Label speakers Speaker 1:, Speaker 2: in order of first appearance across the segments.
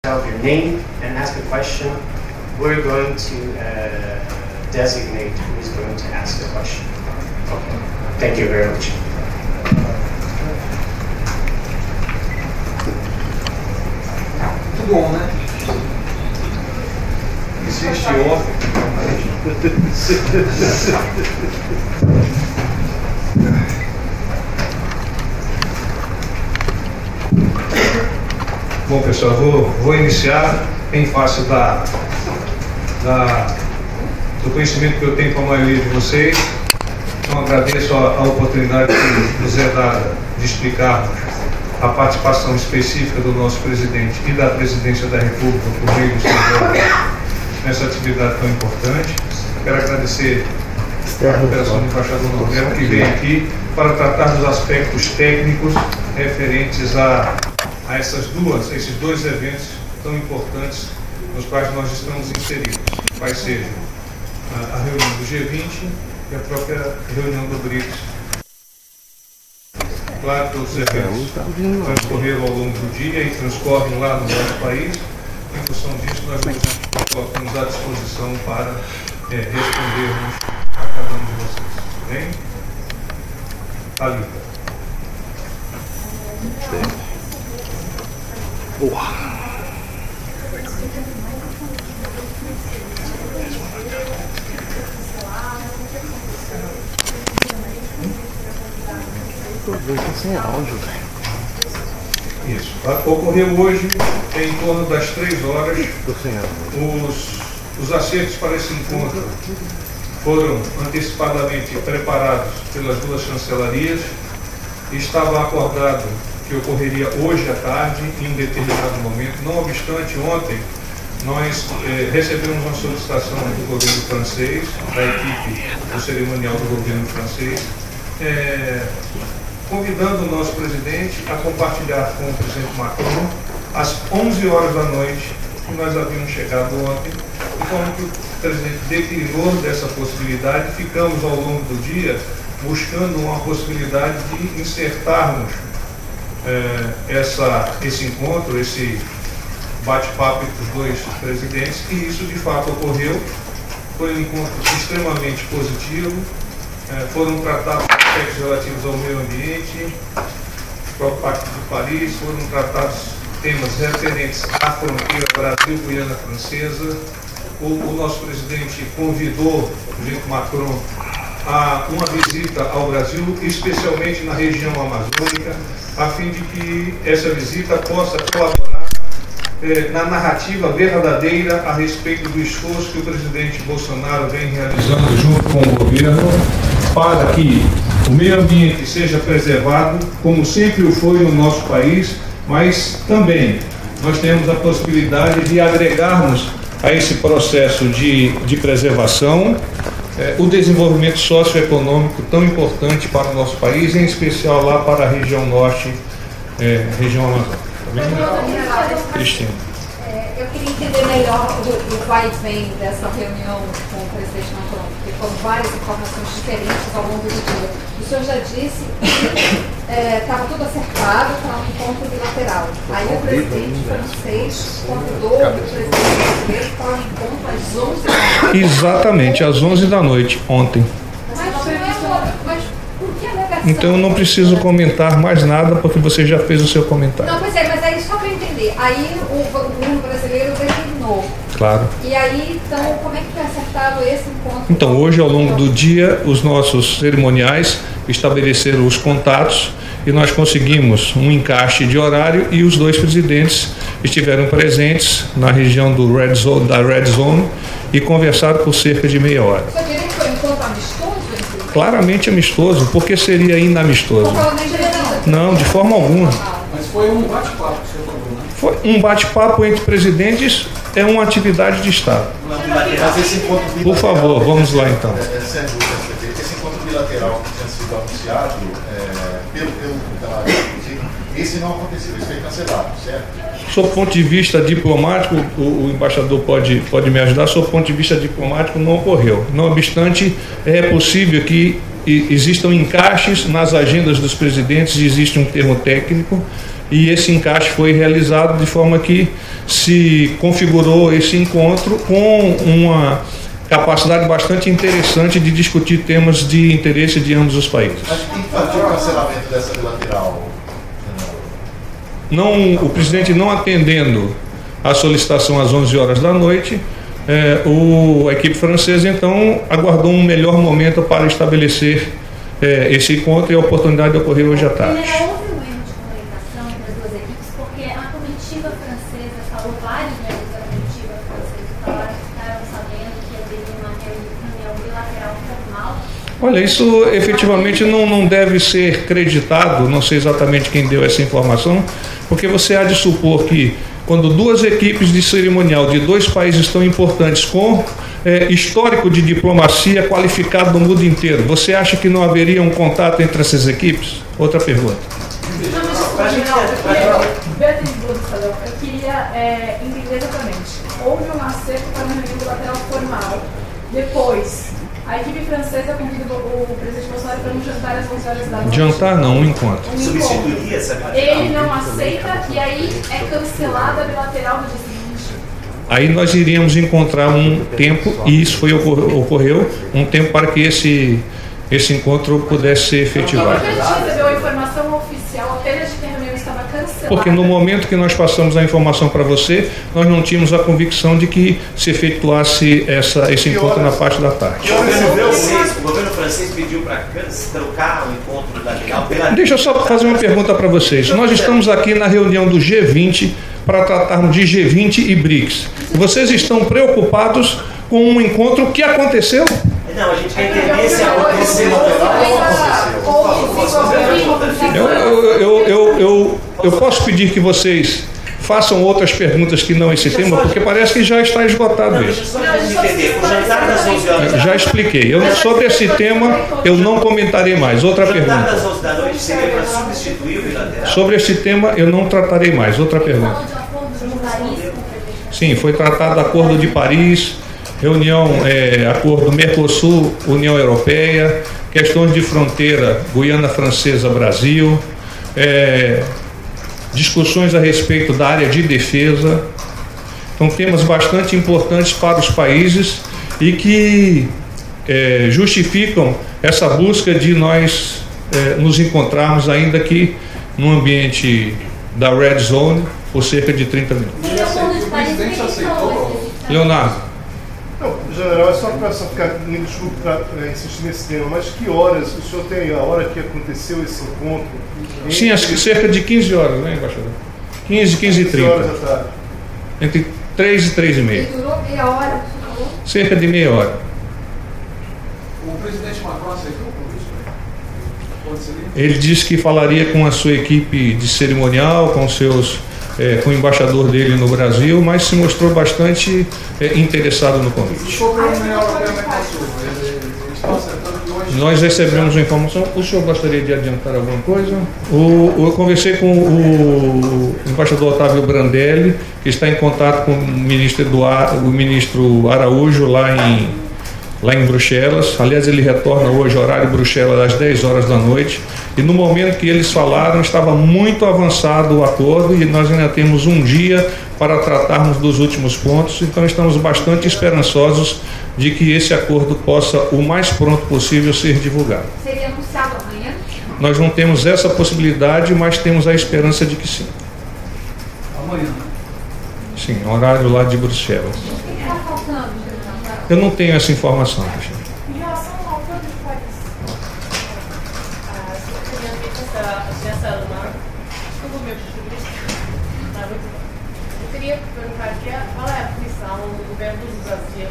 Speaker 1: Of your name and ask a question. We're going to designate who is going to ask the question. Okay. Thank you very much.
Speaker 2: Muito bom, né? Existe ordem. Bom, pessoal, vou iniciar em face do conhecimento que eu tenho com a maioria de vocês. Então, agradeço a oportunidade que nos é dada de explicarmos a participação específica do nosso presidente e da presidência da República por meio do Senado nessa atividade tão importante. Quero agradecer a cooperação do embaixador Norberto, que veio aqui para tratar dos aspectos técnicos referentes a esses dois eventos tão importantes nos quais nós estamos inseridos. Vai ser a reunião do G20 e a própria reunião do BRICS. Claro que os eventos transcorreram ao longo do dia e transcorrem lá no nosso país. Em função disso, nós nos colocamos à disposição para respondermos a cada um de vocês. Tudo bem? Thalita.
Speaker 3: Boa. Tô sem áudio, velho.
Speaker 2: Isso. Ocorreu hoje, em torno das 3 horas, os acertos para esse encontro foram antecipadamente preparados pelas duas chancelarias. Estava acordado que ocorreria hoje à tarde, em um determinado momento. Não obstante, ontem nós recebemos uma solicitação do governo francês, da equipe do cerimonial do governo francês, convidando o nosso presidente a compartilhar com o presidente Macron às 11 horas da noite, que nós havíamos chegado ontem, e como que o presidente declinou dessa possibilidade, ficamos ao longo do dia buscando uma possibilidade de insertarmos esse encontro, esse bate-papo entre os dois presidentes, e isso de fato ocorreu. Foi um encontro extremamente positivo. Foram tratados aspectos relativos ao meio ambiente, ao Pacto de Paris, foram tratados temas referentes à fronteira Brasil-Guiana Francesa. O nosso presidente convidou o presidente Macron a uma visita ao Brasil, especialmente na região amazônica, a fim de que essa visita possa colaborar na narrativa verdadeira a respeito do esforço que o presidente Bolsonaro vem realizando junto com o governo para que o meio ambiente seja preservado, como sempre o foi no nosso país, mas também nós temos a possibilidade de agregarmos a esse processo de preservação o desenvolvimento socioeconômico tão importante para o nosso país, em especial lá para a região norte, região amazônica. Cristina.
Speaker 4: Eu queria entender melhor o vai e vem dessa reunião com o presidente Macron, porque foram várias informações diferentes ao longo do dia. O senhor já disse que estava tudo acertado para um encontro bilateral. Aí o presidente francês convidou o presidente brasileiro para um encontro às 11 da noite. Exatamente, às 11 da noite, ontem. Mas por que a negação?
Speaker 2: Então eu não preciso comentar mais nada, porque você já fez o seu comentário.
Speaker 4: Não, pois é, mas aí só para entender, aí o governo brasileiro declinou.
Speaker 2: Claro.
Speaker 4: E aí, então, como é que foi acertado esse encontro?
Speaker 2: Então, hoje, ao longo do dia, os nossos cerimoniais estabeleceram os contatos e nós conseguimos um encaixe de horário e os dois presidentes estiveram presentes na região da Red Zone e conversaram por cerca de meia hora.
Speaker 4: Você diria que foi um encontro amistoso?
Speaker 2: Claramente amistoso, porque seria inamistoso? Não, de forma alguma.
Speaker 3: Mas foi um bate-papo que você falou, né?
Speaker 2: Foi um bate-papo entre presidentes, é uma atividade de Estado.
Speaker 5: Mas esse encontro bilateral,
Speaker 2: por favor, vamos lá então.
Speaker 5: Esse encontro bilateral que tinha sido anunciado esse não aconteceu, isso foi cancelado, certo?
Speaker 2: Sob ponto de vista diplomático, o embaixador pode me ajudar, sob ponto de vista diplomático não ocorreu. Não obstante, é possível que existam encaixes nas agendas dos presidentes, existe um termo técnico, e esse encaixe foi realizado de forma que se configurou esse encontro com uma capacidade bastante interessante de discutir temas de interesse de ambos os países.
Speaker 5: Mas quem fazia o cancelamento dessa bilateral?
Speaker 2: Não, o presidente não atendendo a solicitação às 11 horas da noite, a equipe francesa então aguardou um melhor momento para estabelecer esse encontro, e a oportunidade ocorreu hoje à tarde.
Speaker 6: Houve um erro de comunicação entre as duas equipes, porque a comitiva francesa falou, vários membros da comitiva francesa falaram que ficaram sabendo que haveria uma reunião bilateral formal.
Speaker 2: Olha, isso efetivamente não deve ser creditado, não sei exatamente quem deu essa informação, porque você há de supor que quando duas equipes de cerimonial de dois países tão importantes com histórico de diplomacia qualificado no mundo inteiro, você acha que não haveria um contato entre essas equipes? Outra pergunta.
Speaker 7: Beatriz Bursalão, eu queria entender exatamente. Houve um acerto para uma reunião bilateral formal. Depois, a equipe francesa convidou o presidente Bolsonaro para um jantar às 11 horas da noite.
Speaker 2: Jantar não, um encontro.
Speaker 8: Substituiria essa
Speaker 7: Ele não aceita e aí é cancelada a bilateral no dia seguinte.
Speaker 2: Aí nós iríamos encontrar um tempo, e isso ocorreu, um tempo para que esse encontro pudesse ser efetivado.
Speaker 7: Porque a gente recebeu a informação oficial apenas de que a reunião estava cancelada.
Speaker 2: Porque no momento que nós passamos a informação para você, nós não tínhamos a convicção de que se efetuasse esse encontro na parte da tarde.
Speaker 8: O governo francês pediu para trocar o encontro bilateral pela...
Speaker 2: Deixa eu só fazer uma pergunta para vocês. Nós estamos aqui na reunião do G20 para tratarmos de G20 e BRICS. Vocês estão preocupados com um encontro que aconteceu?
Speaker 8: Não, a gente quer entender se aconteceu
Speaker 2: ou eu posso pedir que vocês façam outras perguntas que não esse tema, porque parece que já está esgotado isso. Já expliquei. Sobre esse tema, eu não comentarei mais. Outra pergunta. Sobre esse tema, eu não tratarei mais. Outra pergunta. Sim, foi tratado Acordo de Paris, acordo Mercosul, União Europeia, questões de fronteira Guiana Francesa, Brasil, discussões a respeito da área de defesa. Então, temas bastante importantes para os países e que justificam essa busca de nós nos encontrarmos, ainda que no ambiente da Red Zone, por cerca de 30 minutos. Leonardo.
Speaker 9: Não, general, é só para ficar, me desculpe para insistir nesse tema, mas que horas, o senhor tem a hora que aconteceu esse encontro?
Speaker 2: Sim, acho que cerca de 15 horas, né, embaixador? 15 e 30.
Speaker 9: horas da tarde.
Speaker 2: Entre 3 e 3 e meia.
Speaker 4: Durou meia hora, por favor.
Speaker 2: Cerca de meia hora.
Speaker 3: O presidente Macron aceitou o convite?
Speaker 2: Ele disse que falaria com a sua equipe de cerimonial, com o embaixador dele no Brasil, mas se mostrou bastante interessado no convite.
Speaker 3: Sobre a União Europeia e Mercosul, eles estão acertando que hoje...
Speaker 2: Nós recebemos a informação. O senhor gostaria de adiantar alguma coisa? Eu conversei com o embaixador Otávio Brandelli, que está em contato com o ministro Araújo lá em Bruxelas. Aliás, ele retorna hoje, horário Bruxelas, às 10 horas da noite. E no momento que eles falaram, estava muito avançado o acordo e nós ainda temos um dia para tratarmos dos últimos pontos. Então, estamos bastante esperançosos de que esse acordo possa, o mais pronto possível, ser divulgado.
Speaker 4: Seria anunciado amanhã?
Speaker 2: Nós não temos essa possibilidade, mas temos a esperança de que sim.
Speaker 3: Amanhã, né?
Speaker 2: Sim, horário lá de Bruxelas.
Speaker 4: O que está faltando, general?
Speaker 2: Eu não tenho essa informação, Cristina.
Speaker 7: Em relação ao acordo de Paris,
Speaker 10: a Secretaria de Agência Alemã, desculpa o meu jurista, está muito bom. Eu queria perguntar qual é a posição do governo do Brasil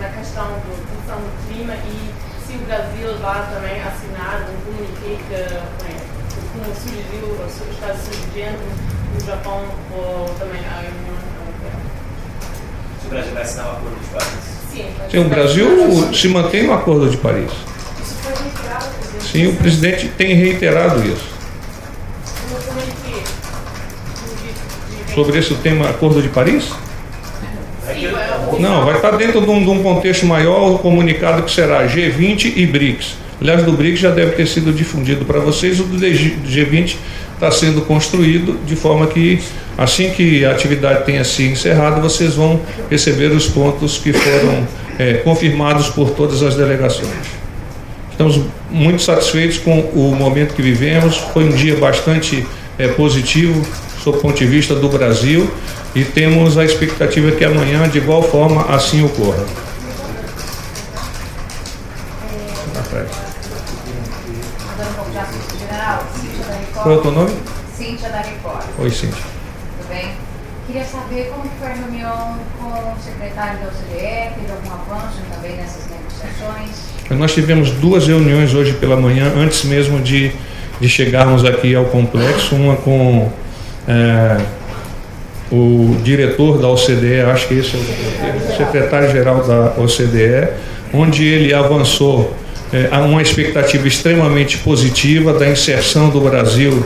Speaker 10: na questão da proteção do clima e se o Brasil vai também assinar um comuniqué como sugeriu os Estados Unidos, o Japão ou também a União Europeia.
Speaker 8: Se o Brasil vai assinar o Acordo de Paris?
Speaker 10: Sim.
Speaker 2: Sim, o Brasil se mantém no Acordo de Paris.
Speaker 7: isso foi reiterado, presidente.
Speaker 2: Sim, o presidente tem reiterado isso.
Speaker 10: No comuniqué
Speaker 2: Sobre esse tema, Acordo de Paris? Não, vai estar dentro de um contexto maior, o comunicado que será G20 e BRICS. Aliás, do BRICS já deve ter sido difundido para vocês, o do G20 está sendo construído, de forma que, assim que a atividade tenha se encerrado, vocês vão receber os pontos que foram confirmados por todas as delegações. Estamos muito satisfeitos com o momento que vivemos, foi um dia bastante positivo, sob o ponto de vista do Brasil, e temos a expectativa que amanhã, de igual forma, assim ocorra. Qual é o teu nome?
Speaker 11: Cíntia da Record.
Speaker 2: Oi, Cíntia.
Speaker 11: Tudo bem? Queria saber como foi a reunião com o secretário da OCDE, teve algum avanço também nessas negociações?
Speaker 2: Nós tivemos 2 reuniões hoje pela manhã, antes mesmo de chegarmos aqui ao complexo, uma com o diretor da OCDE, acho que esse é o secretário-geral da OCDE, onde ele avançou há uma expectativa extremamente positiva da inserção do Brasil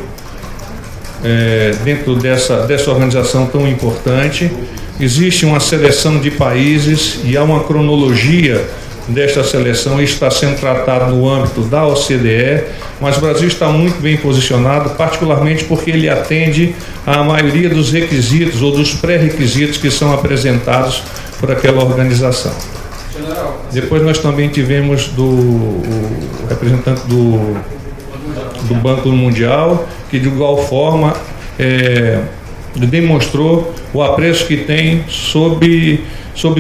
Speaker 2: dentro dessa organização tão importante. Existe uma seleção de países e há uma cronologia desta seleção. Isso está sendo tratado no âmbito da OCDE, mas o Brasil está muito bem posicionado, particularmente porque ele atende à maioria dos requisitos ou dos pré-requisitos que são apresentados por aquela organização. Depois nós também tivemos o representante do Banco Mundial, que de igual forma demonstrou o apreço que tem sobre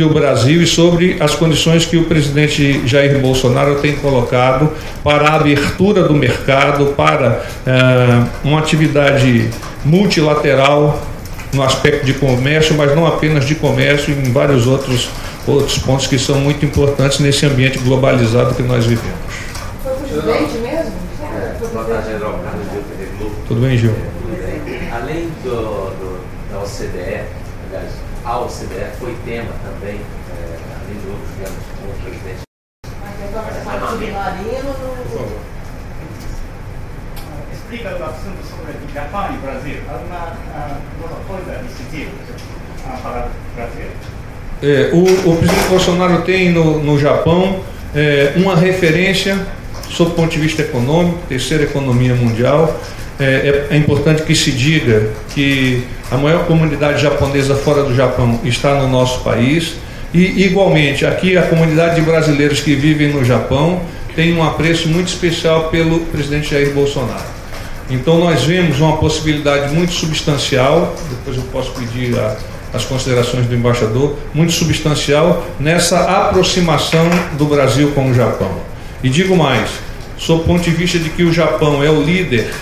Speaker 2: o Brasil e sobre as condições que o presidente Jair Bolsonaro tem colocado para a abertura do mercado, para uma atividade multilateral no aspecto de comércio, mas não apenas de comércio, em vários outros pontos que são muito importantes nesse ambiente globalizado que nós vivemos.
Speaker 7: Foi o presidente mesmo?
Speaker 8: Boa tarde, General Carlos Gil, TV Globo.
Speaker 2: Tudo bem, Gil?
Speaker 8: Além da OCDE, aliás, a OCDE foi tema também, além de outros temas com o presidente.
Speaker 12: Explica o assunto sobre o Japão e o Brasil. Alguma coisa decisiva para o Brasil?
Speaker 2: O presidente Bolsonaro tem no Japão uma referência sob o ponto de vista econômico, terceira economia mundial. É importante que se diga que a maior comunidade japonesa fora do Japão está no nosso país e, igualmente, aqui a comunidade de brasileiros que vivem no Japão tem um apreço muito especial pelo presidente Jair Bolsonaro. Então nós vemos uma possibilidade muito substancial, depois eu posso pedir as considerações do embaixador, muito substancial nessa aproximação do Brasil com o Japão. E digo mais, sob o ponto de vista de que o Japão é o líder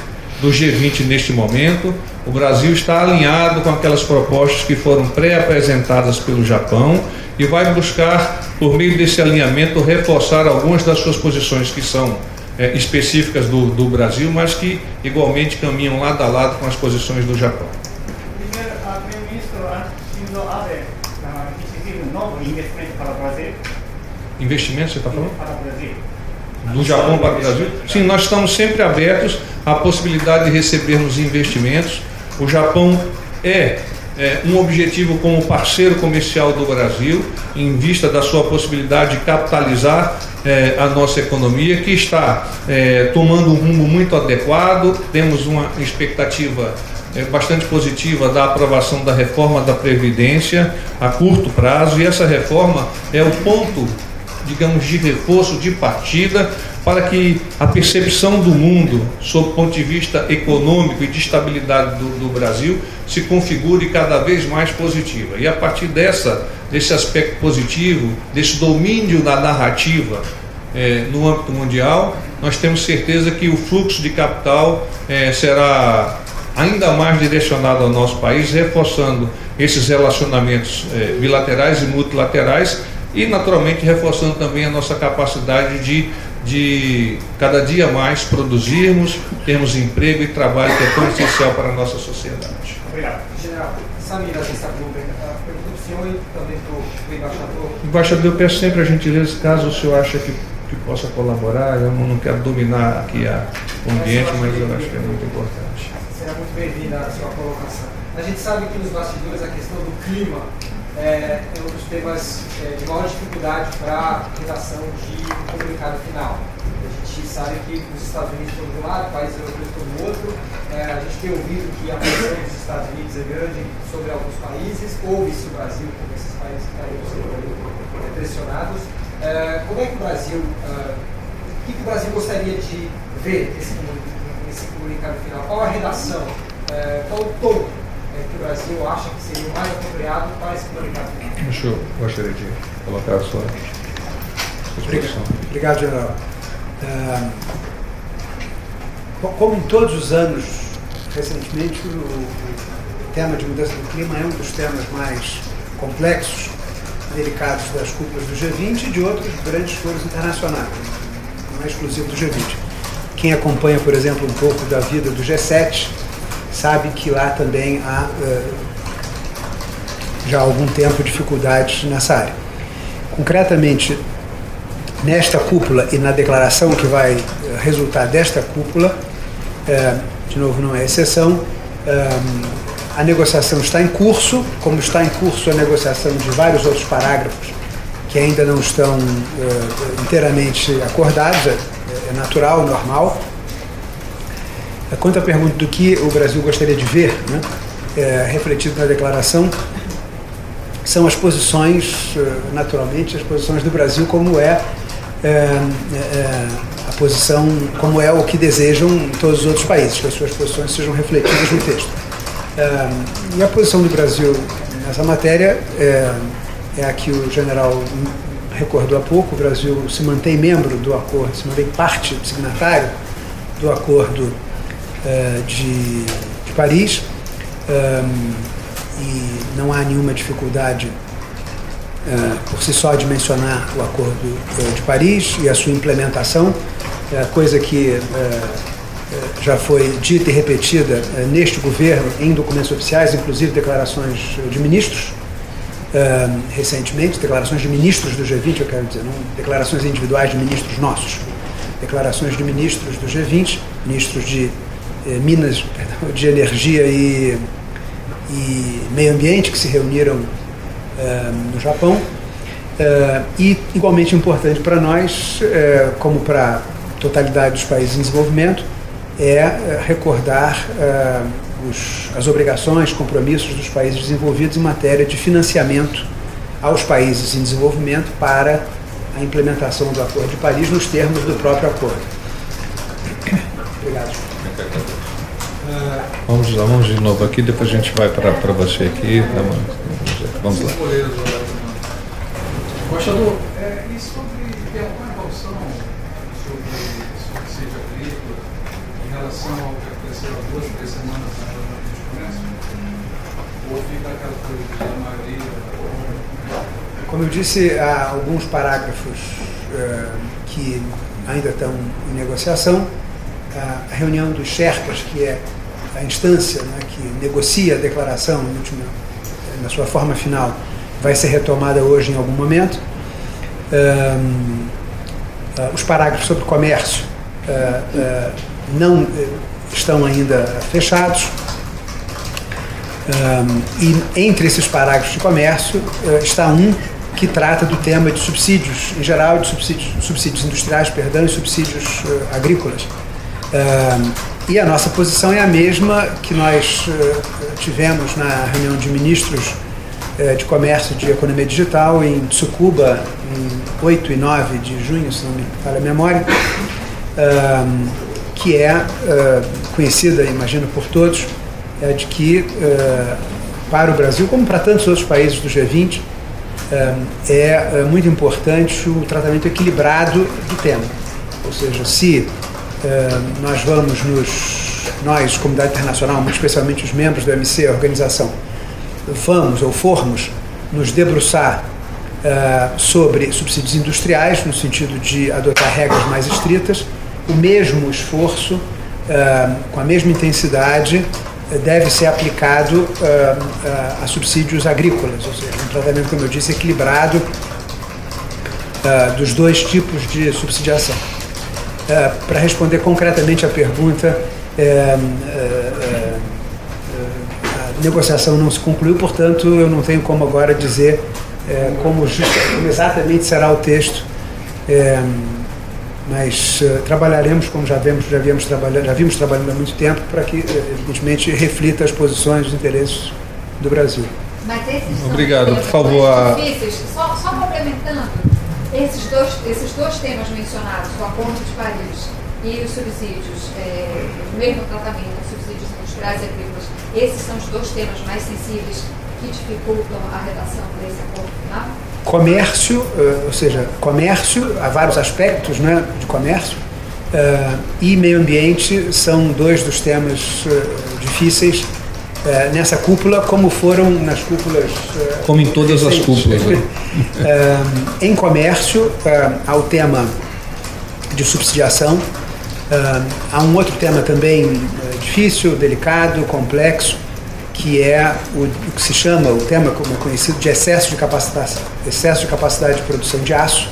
Speaker 2: do G20 neste momento, o Brasil está alinhado com aquelas propostas que foram pré-apresentadas pelo Japão e vai buscar, por meio desse alinhamento, reforçar algumas das suas posições que são específicas do Brasil, mas que igualmente caminham lado a lado com as posições do Japão.
Speaker 12: Primeiro-ministro Shinzo Abe decidiu um novo investimento para o Brasil.
Speaker 2: Investimento, você está falando?
Speaker 12: Para o Brasil.
Speaker 2: Do Japão para o Brasil? Sim, nós estamos sempre abertos à possibilidade de recebermos investimentos. O Japão é um objetivo como parceiro comercial do Brasil, em vista da sua possibilidade de capitalizar a nossa economia, que está tomando um rumo muito adequado. Temos uma expectativa bastante positiva da aprovação da reforma da Previdência a curto prazo, e essa reforma é o ponto, digamos, de reforço, de partida, para que a percepção do mundo, sob o ponto de vista econômico e de estabilidade do Brasil, se configure cada vez mais positiva. E a partir desse aspecto positivo, desse domínio da narrativa no âmbito mundial, nós temos certeza que o fluxo de capital será ainda mais direcionado ao nosso país, reforçando esses relacionamentos bilaterais e multilaterais, e naturalmente reforçando também a nossa capacidade de cada dia mais produzirmos, termos emprego e trabalho, que é tão essencial para a nossa sociedade.
Speaker 12: Obrigado.
Speaker 3: General, Samir, da Agência Globo, pergunto para o senhor e também para o embaixador.
Speaker 2: Embaixador, eu peço sempre a gentileza, caso o senhor ache que possa colaborar, eu não quero dominar aqui o ambiente, mas eu acho que é muito importante.
Speaker 3: Será muito bem-vinda a sua colocação. A gente sabe que nos bastidores a questão do clima é um dos temas de maior dificuldade para a redação de um comunicado final. A gente gente sabe que os Estados Unidos estão de um lado, países europeus estão do outro. A gente tem ouvido que a posição dos Estados Unidos é grande sobre alguns países, ouve-se o Brasil como esses países que estariam sendo pressionados. Como é que o Brasil, o que o Brasil gostaria de ver nesse comunicado final? Qual a redação, qual o tom que o Brasil acha que seria o mais apropriado para esse comunicado final?
Speaker 2: Eu gostaria de colocar a sua exposição.
Speaker 13: Obrigado, general. Como em todos os anos, recentemente, o tema de mudança do clima é um dos temas mais complexos, delicados das cúpulas do G20 e de outros grandes foros internacionais, não é exclusivo do G20. Quem acompanha, por exemplo, um pouco da vida do G7, sabe que lá também há já há algum tempo dificuldades nessa área. Concretamente, nesta cúpula e na declaração que vai resultar desta cúpula, de novo não é exceção, a negociação está em curso, como está em curso a negociação de vários outros parágrafos que ainda não estão inteiramente acordados, é natural, normal. Quanto à pergunta do que o Brasil gostaria de ver, né, refletido na declaração, são as posições, naturalmente, as posições do Brasil, como é a posição, como é o que desejam todos os outros países, que as suas posições sejam refletidas no texto. E a posição do Brasil nessa matéria é a que o general recordou há pouco. O Brasil se mantém membro do acordo, se mantém parte signatário do acordo de Paris, e não há nenhuma dificuldade por si só de mencionar o acordo de Paris e a sua implementação, coisa que já foi dita e repetida neste governo em documentos oficiais, inclusive declarações de ministros, recentemente, declarações de ministros do G20, eu quero dizer, não declarações individuais de ministros nossos, declarações de ministros do G20, ministros de Minas, de Energia e Meio Ambiente, que se reuniram no Japão, e igualmente importante para nós, como para a totalidade dos países em desenvolvimento, é recordar as obrigações, compromissos dos países desenvolvidos em matéria de financiamento aos países em desenvolvimento para a implementação do Acordo de Paris nos termos do próprio acordo. Obrigado.
Speaker 2: Vamos lá, vamos de novo aqui, depois a gente vai para você aqui. Vamos lá.
Speaker 14: Embaixador, e sobre tem alguma evolução sobre o subsídio agrícola em relação ao que aconteceu há 2, 3 semanas na Jornada de Comércio? Ou fica aquela coisa de maioria?
Speaker 13: Como eu disse, há alguns parágrafos que ainda estão em negociação. A reunião dos Sherpas, que é a instância, né, que negocia a declaração na sua forma final, vai ser retomada hoje em algum momento. Os parágrafos sobre comércio não estão ainda fechados. E entre esses parágrafos de comércio está um que trata do tema de subsídios, em geral, de subsídios industriais, e subsídios agrícolas. E a nossa posição é a mesma que nós tivemos na reunião de ministros de Comércio e de Economia Digital em Tsukuba, em 8 e 9 de junho, se não me falha a memória, que é conhecida, imagino, por todos, de que para o Brasil, como para tantos outros países do G20, é muito importante o tratamento equilibrado do tema. Ou seja, se nós vamos nós, comunidade internacional, muito especialmente os membros do OMC, a organização, formos nos debruçar sobre subsídios industriais, no sentido de adotar regras mais estritas, o mesmo esforço, com a mesma intensidade, deve ser aplicado a subsídios agrícolas, ou seja, um tratamento, como eu disse, equilibrado dos dois tipos de subsidiação. Para responder concretamente à pergunta, a negociação não se concluiu, portanto, eu não tenho como agora dizer como exatamente será o texto mas trabalharemos, como já vimos trabalhando há muito tempo, para que, evidentemente, reflita as posições e os interesses do Brasil.
Speaker 4: Mas esses são
Speaker 2: Obrigado,
Speaker 4: temas
Speaker 2: por favor.
Speaker 4: mais difíceis. Só complementando, esses dois temas mencionados, o Acordo de Paris e os subsídios, o mesmo tratamento, os subsídios industriais e agrícolas, esses são os dois temas mais sensíveis que dificultam a redação desse acordo final?
Speaker 13: Comércio, ou seja, comércio, há vários aspectos, né, de comércio, e meio ambiente são dois dos temas difíceis nessa cúpula, como foram nas cúpulas...
Speaker 2: Como em todas as cúpulas. Né?
Speaker 13: Em comércio, há o tema de subsidiação, há um outro tema também difícil, delicado, complexo, que é o que se chama, o tema como é conhecido, de excesso de capacidade de produção de aço.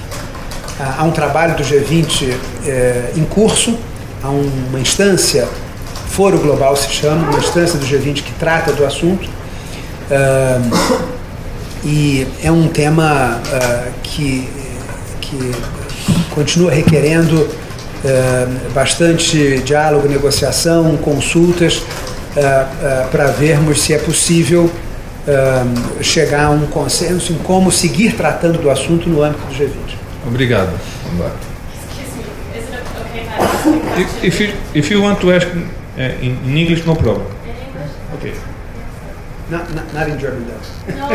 Speaker 13: Há um trabalho do G20 em curso, há uma instância, Foro Global se chama, uma instância do G20 que trata do assunto, e é um tema que continua requerendo bastante diálogo, negociação, consultas, para vermos se é possível chegar a um consenso em como seguir tratando do assunto no âmbito do G20.
Speaker 2: Obrigado. If you want to ask in English, no problem. Okay.
Speaker 13: Not in German, though.
Speaker 10: No.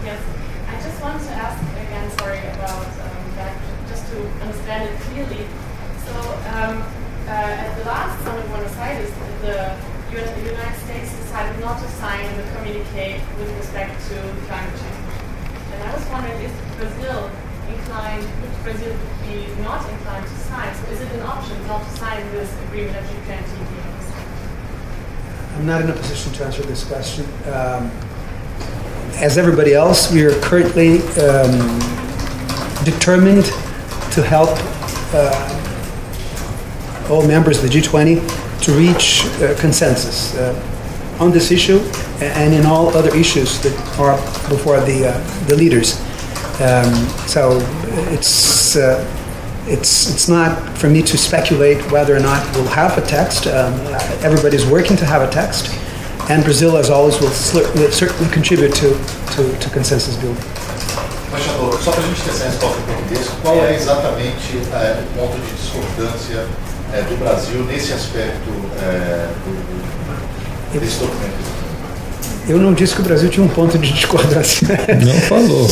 Speaker 10: Yes. I just want to ask again, sorry, about that, just to understand it clearly. So, at the last summit in Buenos Aires, the United States decided not to sign the communique with respect to climate change. And I was wondering, would Brazil be not inclined to sign? So is it an option not to sign this agreement at G20?
Speaker 13: I'm not in a position to answer this question. As everybody else, we are currently determined to help all members of the G20 to reach consensus on this issue and in all other issues that are before the leaders. So it's not for me to speculate whether or not we'll have a text. Everybody's working to have a text, and Brazil, as always, will certainly contribute to consensus building.
Speaker 5: Embaixador, só para a gente ter essa resposta em português, qual é exatamente o ponto de discordância do Brasil nesse aspecto desse documento?
Speaker 13: Eu não disse que o Brasil tinha um ponto de discordância.
Speaker 2: Não falou.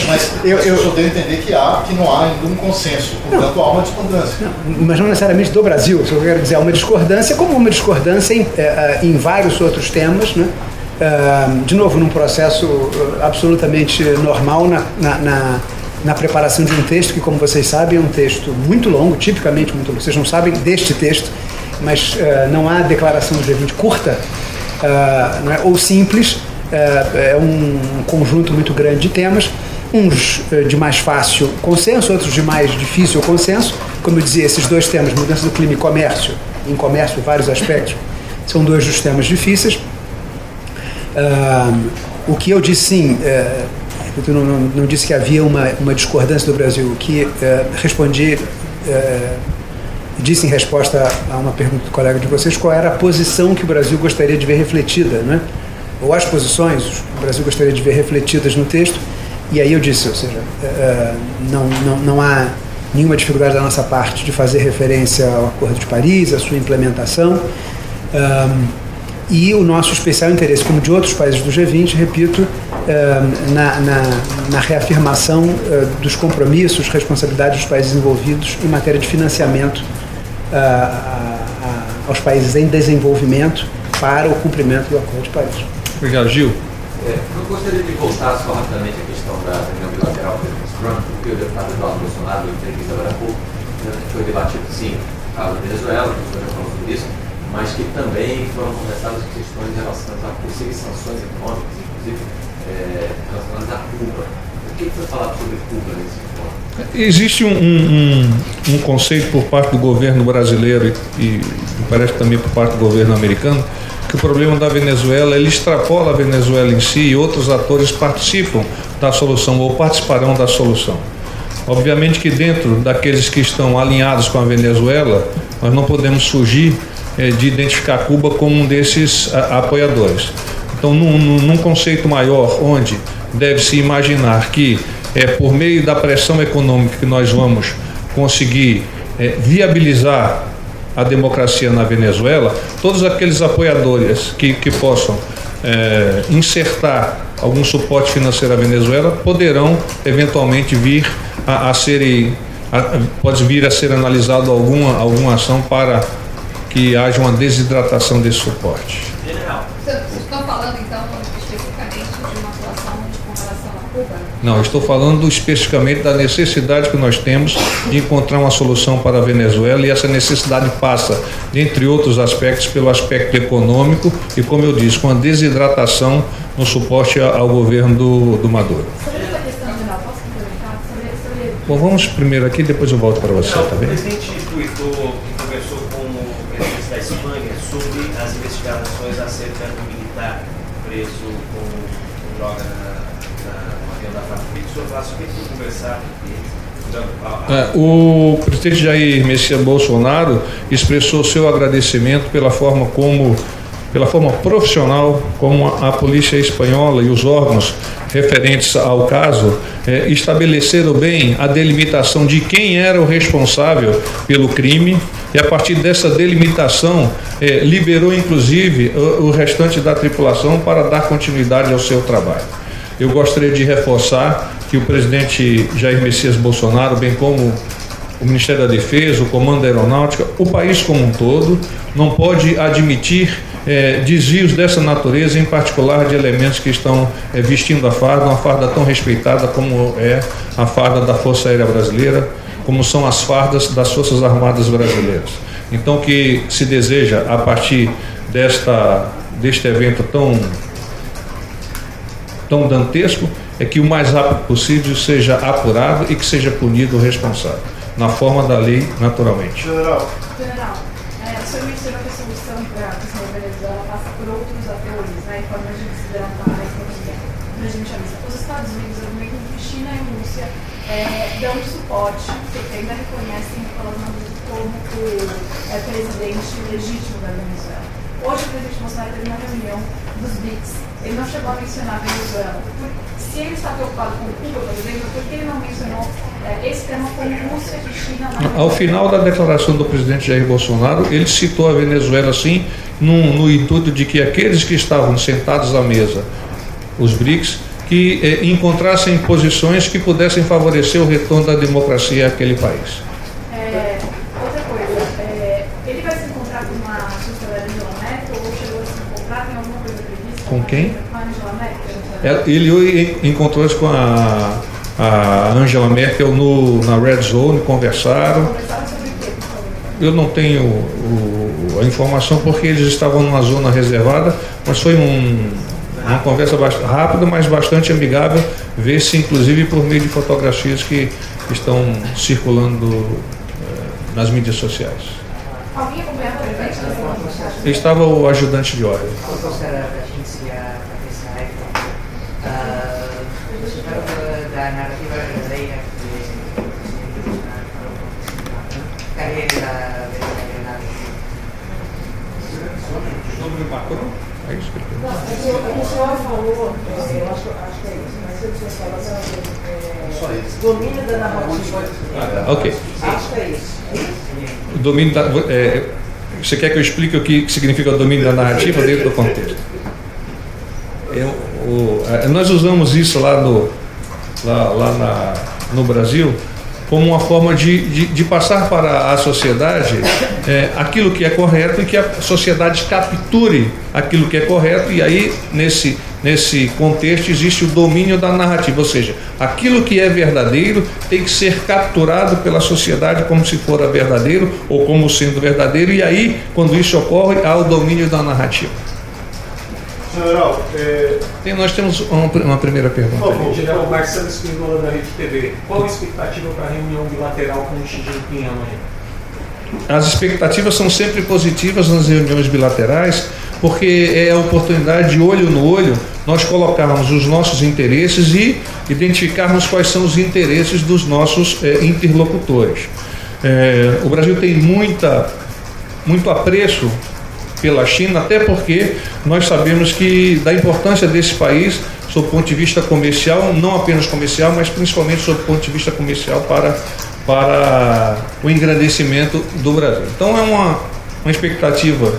Speaker 5: Mas eu dei a entender que não há ainda um consenso, portanto há uma discordância.
Speaker 13: Não, mas não necessariamente do Brasil. Se eu quero dizer, há uma discordância, como uma discordância em vários outros temas, né? De novo, num processo absolutamente normal na preparação de um texto que, como vocês sabem, é um texto muito longo, tipicamente muito longo. Vocês não sabem deste texto, mas não há declaração do G20 curta, não é? Ou simples, é um conjunto muito grande de temas, uns de mais fácil consenso, outros de mais difícil consenso. Como eu dizia, esses dois temas, mudança do clima e comércio, em comércio vários aspectos, são dois dos temas difíceis. O que eu disse, sim, eu não disse que havia uma discordância do Brasil. O que respondi, disse em resposta a uma pergunta do colega de vocês, qual era a posição que o Brasil gostaria de ver refletida, né? Ou as posições que o Brasil gostaria de ver refletidas no texto. E aí eu disse, ou seja, não há nenhuma dificuldade da nossa parte de fazer referência ao Acordo de Paris, à sua implementação, e o nosso especial interesse, como de outros países do G20, repito, na reafirmação dos compromissos, responsabilidades dos países envolvidos em matéria de financiamento aos países em desenvolvimento para o cumprimento do Acordo de Paris.
Speaker 2: Obrigado, Gil.
Speaker 8: Eu gostaria de voltar só rapidamente à questão da reunião bilateral com o Trump, porque o deputado Eduardo Bolsonaro, em entrevista agora há pouco, foi debatido, sim, o caso da Venezuela, que o senhor já falou sobre isso, mas que também foram conversadas questões relacionadas a possíveis sanções econômicas, inclusive relacionadas a Cuba. O que foi falado sobre Cuba nesse encontro?
Speaker 2: Existe um conceito por parte do governo brasileiro e parece que também por parte do governo americano, que o problema da Venezuela, ele extrapola a Venezuela em si e outros atores participam da solução ou participarão da solução. Obviamente que dentro daqueles que estão alinhados com a Venezuela, nós não podemos fugir de identificar Cuba como um desses apoiadores. Então, num conceito maior, onde deve-se imaginar que é por meio da pressão econômica que nós vamos conseguir viabilizar a democracia na Venezuela, todos aqueles apoiadores que possam insertar algum suporte financeiro à Venezuela poderão eventualmente vir pode vir a ser analisado alguma ação para que haja uma desidratação desse suporte.
Speaker 4: Vocês estão falando então especificamente de uma atuação com relação a Cuba?
Speaker 2: Não, eu estou falando especificamente da necessidade que nós temos de encontrar uma solução para a Venezuela, e essa necessidade passa, entre outros aspectos, pelo aspecto econômico e, como eu disse, com a desidratação no suporte ao governo do Maduro.
Speaker 7: Sobre essa questão, posso complementar?
Speaker 2: Bom, vamos primeiro aqui, depois eu volto para você, tá bem?
Speaker 1: O presidente tweetou e conversou com o presidente da Espanha sobre as investigações acerca do militar preso com droga no avião da FARC. O senhor fala sobre o que conversar
Speaker 2: o presidente Jair Messias Bolsonaro expressou seu agradecimento pela forma profissional como a polícia espanhola e os órgãos referentes ao caso estabeleceram bem a delimitação de quem era o responsável pelo crime, e a partir dessa delimitação liberou inclusive o restante da tripulação para dar continuidade ao seu trabalho. Eu gostaria de reforçar que o presidente Jair Messias Bolsonaro, bem como o Ministério da Defesa, o Comando da Aeronáutica, o país como um todo, não pode admitir desvios dessa natureza, em particular de elementos que estão vestindo a farda, uma farda tão respeitada como é a farda da Força Aérea Brasileira, como são as fardas das Forças Armadas Brasileiras. Então, o que se deseja a partir deste evento tão dantesco é que o mais rápido possível seja apurado e que seja punido o responsável, na forma da lei, naturalmente.
Speaker 7: General, o senhor mencionou que a solução para a questão da Venezuela passa por outros atores, e formas de desidratar a economia. Os Estados Unidos, argumentam que China e Rússia dão suporte, que ainda reconhecem Nicolás Maduro como o presidente legítimo da Venezuela. Hoje o presidente Bolsonaro teve uma reunião dos BRICS. Ele não chegou a mencionar a Venezuela. Se ele está preocupado com Cuba, por exemplo, por que ele não mencionou esse tema como Rússia e China?
Speaker 2: Ao final da declaração do presidente Jair Bolsonaro, ele citou a Venezuela, sim, no intuito de que aqueles que estavam sentados à mesa, os BRICS, que encontrassem posições que pudessem favorecer o retorno da democracia àquele país.
Speaker 7: Outra coisa, ele vai se encontrar com uma chanceler Angela Merkel, ou chegou a se encontrar, tem alguma coisa prevista?
Speaker 2: Com quem?
Speaker 7: Com a Angela Merkel.
Speaker 2: Ele encontrou-se com a Angela Merkel na Red Zone, conversaram.
Speaker 7: Conversaram sobre o quê?
Speaker 2: Eu não tenho a informação porque eles estavam numa zona reservada, mas foi uma conversa rápida, mas bastante amigável, vê-se inclusive por meio de fotografias que estão circulando nas mídias sociais.
Speaker 7: Alguém acompanhava o evento?
Speaker 2: Estava o ajudante de ordem. É isso que
Speaker 15: o senhor falou, eu acho que é isso, mas o senhor falou domínio da narrativa.
Speaker 2: Ok.
Speaker 15: Acho que é isso.
Speaker 2: O domínio você quer que eu explique o que significa o domínio da narrativa dentro do contexto? Nós usamos isso lá no Brasil como uma forma de passar para a sociedade aquilo que é correto e que a sociedade capture aquilo que é correto, e aí nesse contexto existe o domínio da narrativa, ou seja, aquilo que é verdadeiro tem que ser capturado pela sociedade como se fora verdadeiro ou como sendo verdadeiro, e aí quando isso ocorre há o domínio da narrativa.
Speaker 9: General,
Speaker 2: nós temos uma primeira pergunta.
Speaker 16: General Marcelo Espíndola da Rede TV. Qual a expectativa para a reunião bilateral com o Xi Jinping amanhã?
Speaker 2: As expectativas são sempre positivas nas reuniões bilaterais, porque é a oportunidade de olho no olho nós colocarmos os nossos interesses e identificarmos quais são os interesses dos nossos interlocutores. O Brasil tem muito apreço pela China, até porque nós sabemos da importância desse país sob o ponto de vista comercial, não apenas comercial, mas principalmente sob o ponto de vista comercial para o engrandecimento do Brasil. Então é uma expectativa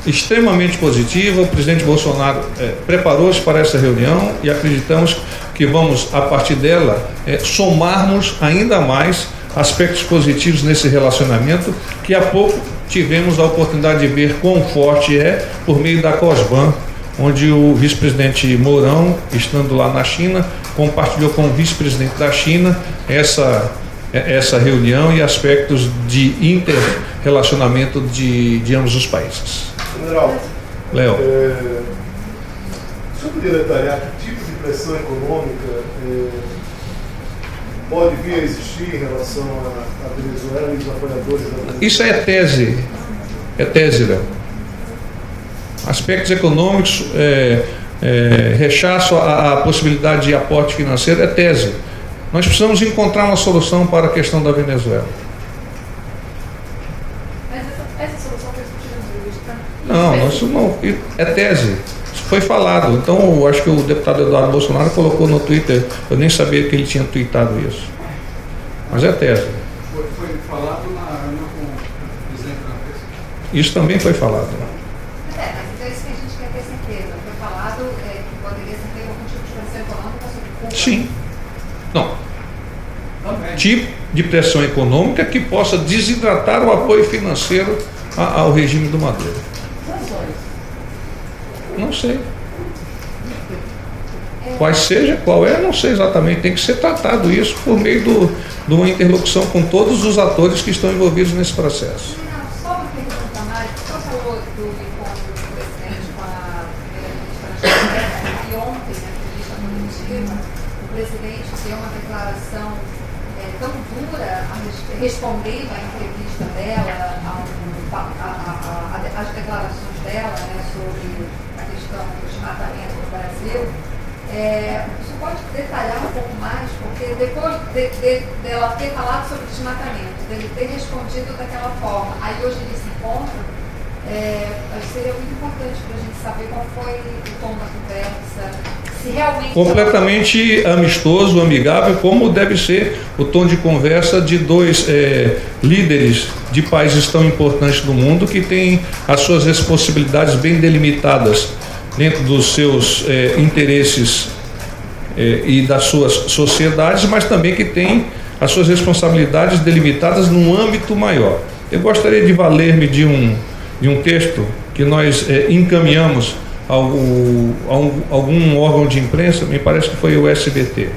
Speaker 2: extremamente positiva. O presidente Bolsonaro preparou-se para essa reunião e acreditamos que vamos, a partir dela, somarmos ainda mais aspectos positivos nesse relacionamento, que há pouco tivemos a oportunidade de ver quão forte é por meio da COSBAN, onde o vice-presidente Mourão, estando lá na China, compartilhou com o vice-presidente da China essa reunião e aspectos de inter-relacionamento de ambos os países.
Speaker 9: General,
Speaker 2: Léo.
Speaker 9: O senhor poderia detalhar que tipo de pressão econômica pode vir a existir em relação à Venezuela e os apoiadores da Venezuela?
Speaker 2: Isso é tese, Léo. Aspectos econômicos, rechaço a possibilidade de aporte financeiro, é tese. Nós precisamos encontrar uma solução para a questão da Venezuela.
Speaker 7: Mas essa solução foi discutida no
Speaker 2: Não, isso não, é tese. Isso foi falado. Então, eu acho que o deputado Eduardo Bolsonaro colocou no Twitter, eu nem sabia que ele tinha tweetado isso. Mas é tese.
Speaker 14: Foi falado na reunião com o presidente da República.
Speaker 2: Isso também foi falado.
Speaker 4: Mas então é isso que a gente quer ter certeza. Foi falado que poderia ser feito algum tipo de pressão econômica sobre Cuba.
Speaker 2: Sim. Não. Tipo de pressão econômica que possa desidratar o apoio financeiro ao regime do Maduro. Não sei. Qual é, não sei exatamente. Tem que ser tratado isso por meio de uma interlocução com todos os atores que estão envolvidos nesse processo.
Speaker 4: Só uma pergunta mais. O senhor falou do encontro do presidente com a primeira-ministra estrangeira e ontem, na entrevista coletiva, o presidente deu uma declaração tão dura, respondendo à entrevista dela, às declarações dela, sobre a questão do desmatamento no Brasil. O senhor pode detalhar um pouco mais, porque depois dela ter falado sobre o desmatamento, dele ter respondido daquela forma, aí hoje eles se encontram, seria muito importante para a gente saber qual foi o tom da conversa, se realmente...
Speaker 2: Completamente amistoso, amigável, como deve ser o tom de conversa de dois líderes de países tão importantes do mundo, que têm as suas responsabilidades bem delimitadas dentro dos seus interesses e das suas sociedades, mas também que têm as suas responsabilidades delimitadas num âmbito maior. Eu gostaria de valer-me de um texto que nós encaminhamos a algum órgão de imprensa, me parece que foi o SBT.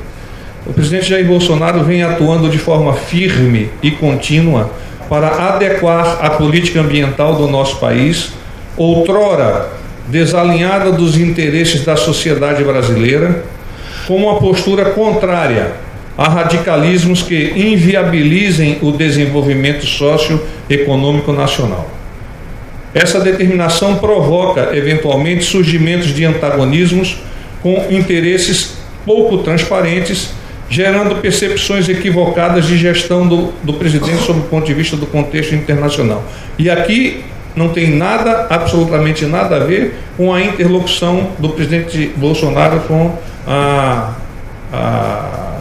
Speaker 2: O presidente Jair Bolsonaro vem atuando de forma firme e contínua para adequar a política ambiental do nosso país, outrora desalinhada dos interesses da sociedade brasileira, com uma postura contrária a radicalismos que inviabilizem o desenvolvimento socioeconômico nacional. Essa determinação provoca, eventualmente, surgimentos de antagonismos com interesses pouco transparentes, gerando percepções equivocadas de gestão do presidente sob o ponto de vista do contexto internacional. E aqui não tem nada, absolutamente nada a ver com a interlocução do presidente Bolsonaro com a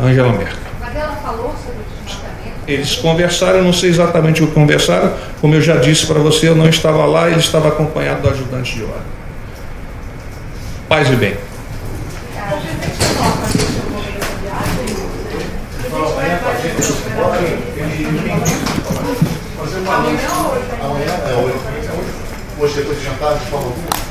Speaker 2: Angela Merkel.
Speaker 4: Mas ela falou sobre o desmatamento?
Speaker 2: Eles conversaram, eu não sei exatamente o que conversaram, como eu já disse para você, eu não estava lá, ele estava acompanhado do ajudante de ordem. Paz e bem.
Speaker 5: Amanhã é hoje. Hoje, depois de jantar, de forma alguma?